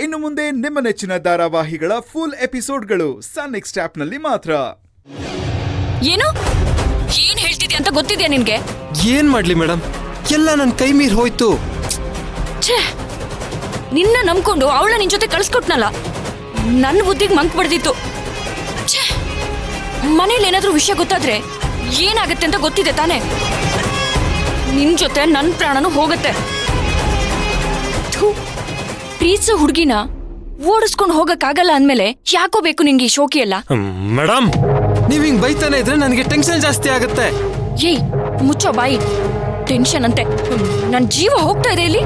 ಇನ್ನು ಮುಂದೆ ನಿಮ್ಮ ನೆಚ್ಚಿನ ಧಾರಾವಾಹಿಗಳ ಫುಲ್ ಎಪಿಸೋಡ್ಗಳು ಸನ್ ನೆಕ್ಸ್ಟ್ ಆಪ್ನಲ್ಲಿ ಮಾತ್ರ. ಏನು ಏನ್ ಹೇಳ್ತಿದ್ಯಾ ಅಂತ ಗೊತ್ತಿದ್ಯಾ ನಿನ್ಗೆ? ಏನ್ ಮಾಡ್ಲಿ ಮೇಡಮ್, ಎಲ್ಲ ನನ್ ಕೈ ಮೀರ್ ಹೋಯ್ತು. ನಿನ್ನ ನಂಬ್ಕೊಂಡು ಅವಳ ನಿನ್ ಜೊತೆ ಕಳ್ಸ್ಕೊಟ್ನಲ್ಲ, ನನ್ನ ಬುದ್ಧಿಗೆ ಮಂಕ್ ಬಡ್ದಿತ್ತು. ಮನೇಲಿ ಏನಾದ್ರೂ ವಿಷಯ ಗೊತ್ತಾದ್ರೆ ಏನಾಗತ್ತೆ ಅಂತ ಗೊತ್ತಿದೆ ತಾನೆ? ನಿನ್ ಜೊತೆ ನನ್ ಪ್ರಾಣನೂ ಹೋಗತ್ತೆ. ಪ್ರೀತಿಸೋ ಹುಡುಗಿನ ಓಡಿಸ್ಕೊಂಡು ಹೋಗಕ್ಕಾಗಲ್ಲ ಅಂದ್ಮೇಲೆ ಯಾಕೋ ಬೇಕು ನಿಂಗೆ ಈ ಶೋಕಿ ಎಲ್ಲ? ಮೇಡಮ್, ನೀವ್ ಹಿಂಗ್ ಬೈತಾನೆ ಇದ್ರೆ ನನಗೆ ಟೆನ್ಷನ್ ಜಾಸ್ತಿ ಆಗುತ್ತೆ. ಏಯ್ ಮುಚ್ಚೋ ಬಾಯಿ. ಟೆನ್ಷನ್ ಅಂತೆ, ನನ್ ಜೀವ ಹೋಗ್ತಾ ಇದೆ ಇಲ್ಲಿ.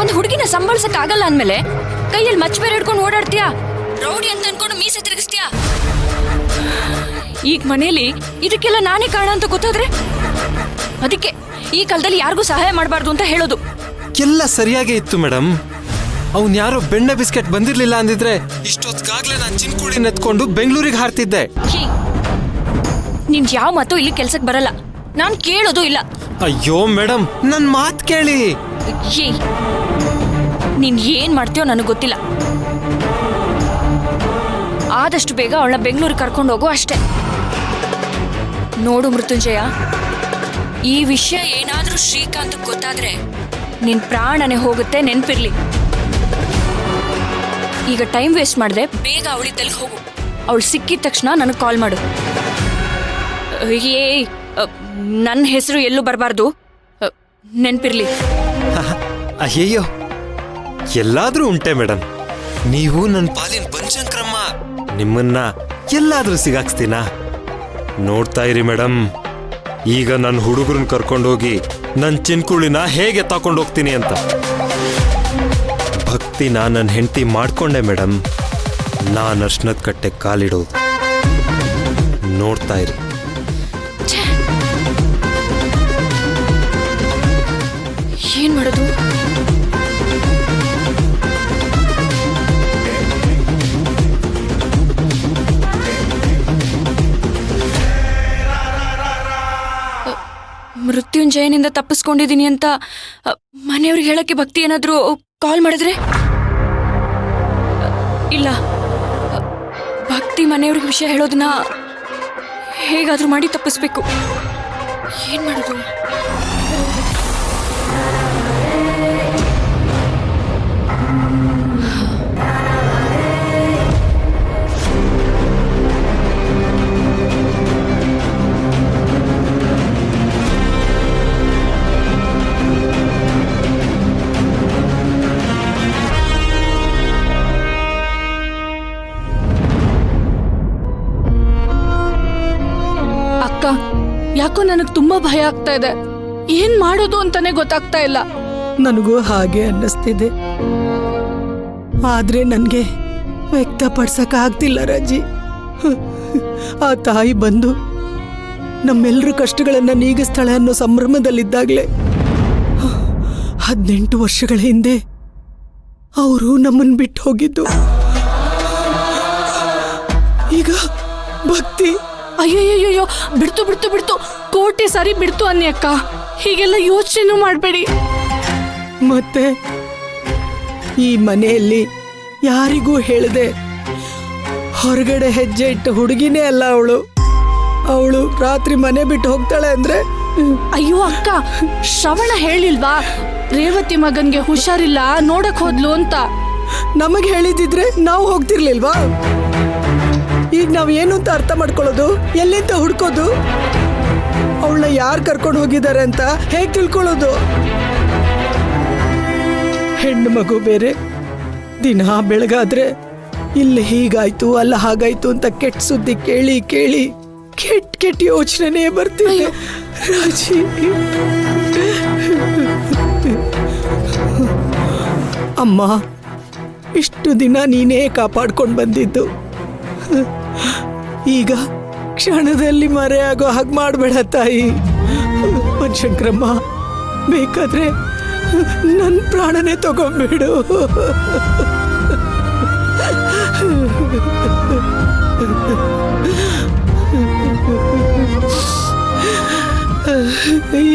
ಒಂದ್ ಹುಡುಗಿನ ಸಂಭಾಳ್ಸಕ್ ಆಗಲ್ಲ ಅಂದ್ಮೇಲೆ ಕೈಯಲ್ಲಿ ಮಚ್ಚ ಬೇರೆ ಹಿಡ್ಕೊಂಡು ಓಡಾಡ್ತೀಯಾ? ರೌಡಿ ಅಂತ ಅನ್ಕೊಂಡು ಮೀಸೆ ತಿರುಗಿಸ್ತೀಯಾ? ಈಗ ಮನೇಲಿ ಇದಕ್ಕೆಲ್ಲ ನಾನೇ ಕಾರಣ ಅಂತ ಗೊತ್ತಾದ್ರೆ ಅದಕ್ಕೆ ಈ ಕಾಲದಲ್ಲಿ ಯಾರಿಗೂ ಸಹಾಯ ಮಾಡಬಾರ್ದು ಅಂತ ಹೇಳೋದು. ಎಲ್ಲ ಸರಿಯಾಗೇ ಇತ್ತು ಮೇಡಮ್. ಅವ್ನ್ ಯಾರೋ ಬೆಣ್ಣೆ ಬಿಸ್ಕೆಟ್ ಬಂದಿರ್ಲಿಲ್ಲ ಅಂದಿದ್ರೆ ಇಷ್ಟೊತ್ತಿಗಾಗ್ಲೇ ನಾನು ಚಿನ್ಕುಳಿ ನೆತ್ಕೊಂಡು ಬೆಂಗಳೂರಿಗೆ ಹಾರ್ತಿದ್ದೆ. ನಿನ್ ಯಾವ ಮಾತು ಇಲ್ಲಿ ಕೆಲ್ಸಕ್ಕೆ ಬರಲ್ಲ, ನಾನ್ ಕೇಳೋದು ಇಲ್ಲ. ಅಯ್ಯೋ ಮೇಡಮ್, ನನ್ ಮಾತ್ ಕೇಳಿ. ನೀನ್ ಏನ್ ಮಾಡ್ತೀಯೋ ನನಗೆ ಗೊತ್ತಿಲ್ಲ. ಆದಷ್ಟು ಬೇಗ ಅವಳನ್ನ ಬೆಂಗಳೂರಿಗೆ ಕರ್ಕೊಂಡು ಹೋಗು ಅಷ್ಟೇ. ನೋಡು ಮೃತ್ಯುಂಜಯ, ಈ ವಿಷಯ ಏನಾದ್ರೂ ಶ್ರೀಕಾಂತ್ ಗೊತ್ತಾದ್ರೆ ನಿನ್ ಪ್ರಾಣನೇ ಹೋಗುತ್ತೆ, ನೆನ್ಪಿರ್ಲಿ. ಈಗ ಟೈಮ್ ವೇಸ್ಟ್ ಮಾಡಿದ್ರೆ ಬೇಗ ಅವಳಿದ್ದಲ್ಲಿ ಹೋಗು. ಅವಳು ಸಿಕ್ಕಿದ ತಕ್ಷಣ ನನಗೆ ಕಾಲ್ ಮಾಡು. ನನ್ನ ಹೆಸರು ಎಲ್ಲೂ ಬರಬಾರ್ದು, ನೆನ್ಪಿರ್ಲಿ. ಅಯ್ಯಯ್ಯೋ, ಎಲ್ಲಾದ್ರೂ ಉಂಟೆ ಮೇಡಮ್. ನೀವು ನನ್ನ ಪಾಲಿನ ಬನ್ಶಂಕ್ರಮ್ಮ. ನಿಮ್ಮನ್ನ ಎಲ್ಲಾದ್ರೂ ಸಿಗಾಕ್ಸ್ತೀನಾ? ನೋಡ್ತಾ ಇರಿ ಮೇಡಮ್, ಈಗ ನನ್ನ ಹುಡುಗರನ್ನ ಕರ್ಕೊಂಡೋಗಿ ನನ್ನ ಚಿನ್ಕುಳಿನ ಹೇಗೆ ತಕೊಂಡೋಗ್ತೀನಿ ಅಂತ. ಭಕ್ತಿನ ನನ್ನ ಹೆಂಡತಿ ಮಾಡ್ಕೊಂಡೆ ಮೇಡಮ್. ನಾನು ಅರ್ಶನದ ಕಟ್ಟೆ ಕಾಲಿಡೋದು ನೋಡ್ತಾ ಇರಿ. ಏನ್ ಮಾಡೋದು? ಮೃತ್ಯುಂಜಯನಿಂದ ತಪ್ಪಿಸ್ಕೊಂಡಿದೀನಿ ಅಂತ ಮನೆಯವ್ರಿಗೆ ಹೇಳಕ್ಕೆ ಭಕ್ತಿ ಏನಾದ್ರೂ ಕಾಲ್ ಮಾಡಿದ್ರೆ? ಇಲ್ಲ, ಭಕ್ತಿ ಮನೆಯವ್ರಿಗೆ ವಿಷಯ ಹೇಳೋದನ್ನ ಹೇಗಾದ್ರೂ ಮಾಡಿ ತಪ್ಪಿಸ್ಬೇಕು. ಏನ್ ಮಾಡೋದು? ಯಾಕೋ ನನಗೆ ತುಂಬಾ ಭಯ ಆಗ್ತಾ ಇದೆ. ಏನ್ ಮಾಡೋದು ಅಂತಾನೆ ಗೊತ್ತಾಗ್ತಾ ಇಲ್ಲ. ನನಗೂ ಹಾಗೆ ಅನ್ನಿಸ್ತಿದೆ, ಆದ್ರೆ ನನ್ಗೆ ವ್ಯಕ್ತಪಡಿಸಕ್ ಆಗ್ತಿಲ್ಲ ರಾಜಿ. ಆ ತಾಯಿ ಬಂದು ನಮ್ಮೆಲ್ಲರ ಕಷ್ಟಗಳನ್ನ ನೀಗಿಸ್ತಾಳೆ ಅನ್ನೋ ಸಂಭ್ರಮದಲ್ಲಿದ್ದಾಗ್ಲೇ 18 ವರ್ಷಗಳ ಹಿಂದೆ ಅವರು ನಮ್ಮನ್ ಬಿಟ್ಟು ಹೋಗಿದ್ದು. ಈಗ ಭಕ್ತಿ ಅಯ್ಯಯ್ಯೋ, ಬಿಡ್ತು ಕೋಟಿ ಸಾರಿ ಬಿಡ್ತು ಅನ್ನಿ ಅಕ್ಕ. ಹೀಗೆಲ್ಲ ಯೋಚನೆ ಮಾಡ್ಬೇಡಿ. ಮತ್ತೆ ಈ ಮನೆಯಲ್ಲಿ ಯಾರಿಗೂ ಹೇಳದೆ ಹೊರಗಡೆ ಹೆಜ್ಜೆ ಇಟ್ಟ ಹುಡುಗಿನೇ ಅಲ್ಲ ಅವಳು ರಾತ್ರಿ ಮನೆ ಬಿಟ್ಟು ಹೋಗ್ತಾಳೆ ಅಂದ್ರೆ? ಅಯ್ಯೋ ಅಕ್ಕ, ಶ್ರವಣ ಹೇಳಿಲ್ವಾ ರೇವತಿ ಮಗನ್ಗೆ ಹುಷಾರಿಲ್ಲ ನೋಡಕ್ ಹೋದ್ಲು ಅಂತ? ನಮಗ್ ಹೇಳಿದಿದ್ರೆ ನಾವು ಹೋಗ್ತಿರ್ಲಿಲ್ವಾ? ಈಗ ನಾವ್ ಏನು ಅಂತ ಅರ್ಥ ಮಾಡ್ಕೊಳ್ಳೋದು? ಎಲ್ಲಿಂದ ಹುಡ್ಕೋದು? ಅವಳನ್ನ ಯಾರು ಕರ್ಕೊಂಡು ಹೋಗಿದ್ದಾರೆ ಅಂತ ಹೇಗ್ ತಿಳ್ಕೊಳ್ಳೋದು? ಹೆಣ್ಣು ಮಗು ಬೇರೆ. ದಿನ ಬೆಳಗಾದ್ರೆ ಇಲ್ಲಿ ಹೀಗಾಯ್ತು ಅಲ್ಲ ಹಾಗಾಯ್ತು ಅಂತ ಕೆಟ್ಟ ಸುದ್ದಿ ಕೇಳಿ ಕೇಳಿ ಕೆಟ್ಟ ಯೋಚನೆ ಬರ್ತಿದೆ ರಾಜಿ. ಅಮ್ಮ, ಇಷ್ಟು ದಿನ ನೀನೇ ಕಾಪಾಡ್ಕೊಂಡು ಬಂದಿದ್ದು, ಈಗ ಕ್ಷಣದಲ್ಲಿ ಮರೆಯಾಗೋ ಹಾಗೆ ಮಾಡಬೇಡ ತಾಯಿ. ಬನಶಂಕರಮ್ಮ, ಬೇಕಾದ್ರೆ ನನ್ನ ಪ್ರಾಣನೇ ತಗೊಂಡ್ಬಿಡು.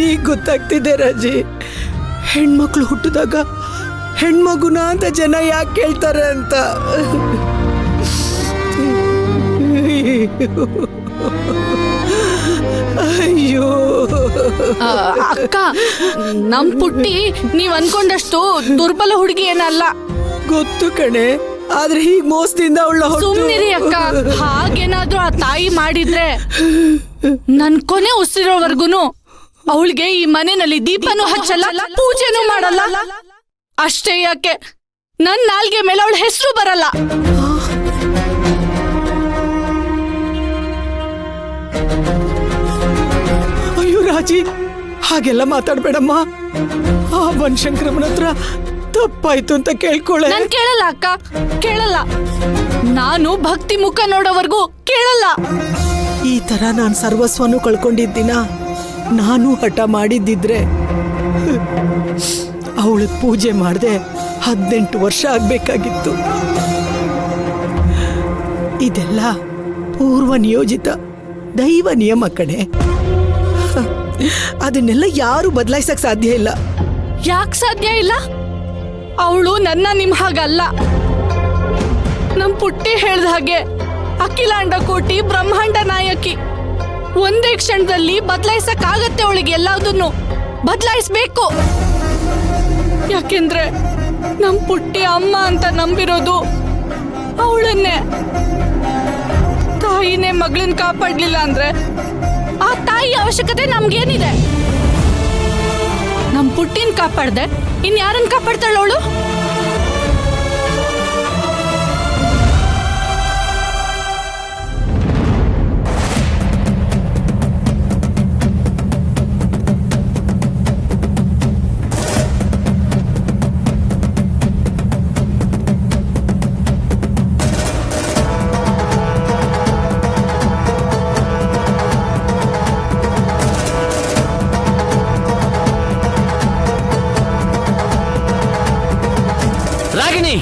ಈಗ ಗೊತ್ತಾಗ್ತಿದೆ ರಾಜಿ, ಹೆಣ್ಮಕ್ಳು ಹುಟ್ಟಿದಾಗ ಹೆಣ್ಮಗುನ ಅಂತ ಜನ ಯಾಕೆ ಕೇಳ್ತಾರೆ ಅಂತ. ಅಯ್ಯೋ ಅಕ್ಕ, ನಮ್ ಪುಟ್ಟಿ ನೀವ್ ಅನ್ಕೊಂಡಷ್ಟು ದುರ್ಬಲ ಹುಡುಗಿ ಏನಲ್ಲ. ಗೊತ್ತು ಕಣೆ, ಆದ್ರೆ ಹೀಗ್ ಮೋಸದಿಂದ ಅವಳ ಸುಮ್ನಿರಿ ಅಕ್ಕ. ಹಾಗೇನಾದ್ರೂ ಆ ತಾಯಿ ಮಾಡಿದ್ರೆ ನನ್ ಕೊನೆ ಉಸಿರೋವರ್ಗುನು ಅವಳಿಗೆ ಈ ಮನೆಯಲ್ಲಿ ದೀಪನೂ ಹಚ್ಚಲ್ಲ, ಪೂಜೆನೂ ಮಾಡಲ್ಲ. ಅಷ್ಟೇ ಯಾಕೆ, ನನ್ ನಾಲ್ಗೆ ಮೇಲೆ ಅವಳ ಹೆಸರು ಬರಲ್ಲ. ಅಯ್ಯೋ ರಾಜಿ, ಹಾಗೆಲ್ಲ ಮಾತಾಡ್ಬೇಡಮ್ಮ. ಆ ಬನಶಂಕರಮ್ಮನ ಹತ್ರ ತಪ್ಪಾಯ್ತು ಅಂತ ಕೇಳ್ಕೊಳ್ಳೆ. ನಾನ್ ಕೇಳಲ್ಲ ಅಕ್ಕ, ಕೇಳಲ್ಲ. ನಾನು ಭಕ್ತಿ ಮುಖ ನೋಡೋವರ್ಗೂ ಕೇಳಲ್ಲ. ಈ ತರ ನಾನ್ ಸರ್ವಸ್ವನು ಕಳ್ಕೊಂಡಿದ್ದಿನ ನಾನು ಹಠ ಮಾಡಿದ್ದಿದ್ರೆ ಅವಳಗ್ ಪೂಜೆ ಮಾಡ್ದೆ 18 ವರ್ಷ ಆಗ್ಬೇಕಾಗಿತ್ತು. ಇದೆಲ್ಲ ಪೂರ್ವ ನಿಯೋಜಿತ ದೈವ ನಿಯಮ ಕಣೆ. ಅದನ್ನೆಲ್ಲ ಯಾರು ಬದಲಾಯಿಸಕ್ ಸಾಧ್ಯ ಇಲ್ಲ. ಯಾಕೆ ಸಾಧ್ಯ ಇಲ್ಲ? ಅವಳು ನನ್ನ ನಿಮ್ ಹಾಗಲ್ಲ. ನಮ್ ಪುಟ್ಟಿ ಹೇಳ್ದ ಹಾಗೆ ಅಖಿಲಾಂಡ ಕೋಟಿ ಬ್ರಹ್ಮಾಂಡ ನಾಯಕಿ. ಒಂದೇ ಕ್ಷಣದಲ್ಲಿ ಬದಲಾಯಿಸಕ್ ಆಗತ್ತೆ ಅವಳಿಗೆ. ಎಲ್ಲದನ್ನು ಬದಲಾಯಿಸ್ಬೇಕು. ಯಾಕೆಂದ್ರೆ ನಮ್ ಪುಟ್ಟಿ ಅಮ್ಮ ಅಂತ ನಂಬಿರೋದು ಅವಳನ್ನೇ. ತಾಯಿನೇ ಮಗಳನ್ನ ಕಾಪಾಡ್ಲಿಲ್ಲ ಅಂದ್ರೆ ಆ ತಾಯಿ ಅವಶ್ಯಕತೆ ನಮ್ಗೇನಿದೆ? ನಮ್ ಪುಟ್ಟಿನ ಕಾಪಾಡ್ದೆ ಇನ್ಯಾರನ್ನ ಕಾಪಾಡ್ತಾಳ ಅವಳು? ರಾಗಿಣಿ,